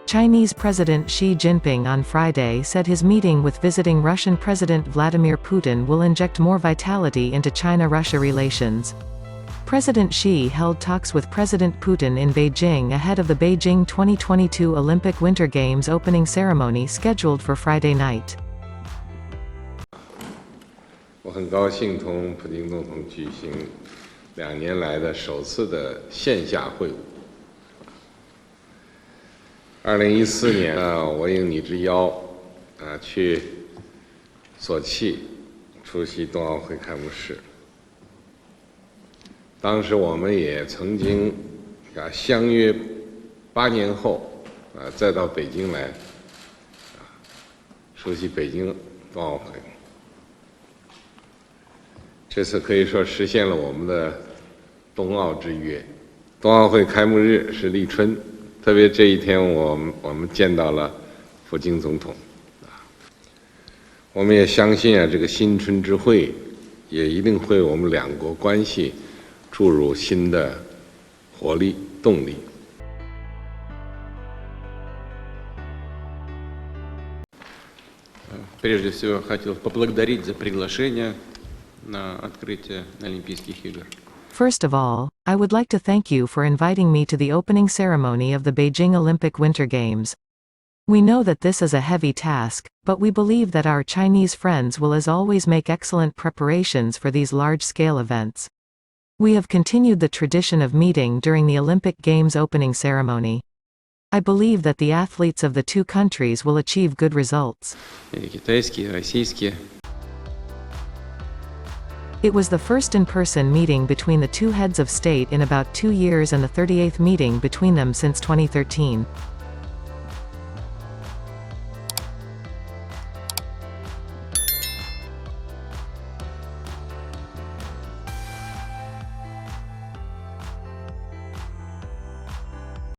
Chinese President Xi Jinping on Friday said his meeting with visiting Russian President Vladimir Putin will inject more vitality into China-Russia relations. President Xi held talks with President Putin in Beijing ahead of the Beijing 2022 Olympic Winter Games opening ceremony scheduled for Friday night. 我很高兴同普京总统举行2年来的首次的线下会晤。2014年我应你之邀去索契出席冬奥会开幕式。当时我们也曾经相约8年后再到北京来出席北京冬奥会。这次可以说实现了我们的冬奥之约。冬奥会开幕日是立春，特别这一天我们见到了普京总统。我们也相信这个新春之会也一定会为我们两国关系注入新的活力动力。Прежде всего, хотел поблагодарить за приглашение на открытие Олимпийских игр. First of all, I would like to thank you for inviting me to the opening ceremony of the Beijing Olympic Winter Games. We know that this is a heavy task, but we believe that our Chinese friends will as always make excellent preparations for these large-scale events. We have continued the tradition of meeting during the Olympic Games opening ceremony. I believe that the athletes of the two countries will achieve good results. Китайские, российские. It was the first in-person meeting between the two heads of state in about 2 years and the 38th meeting between them since 2013.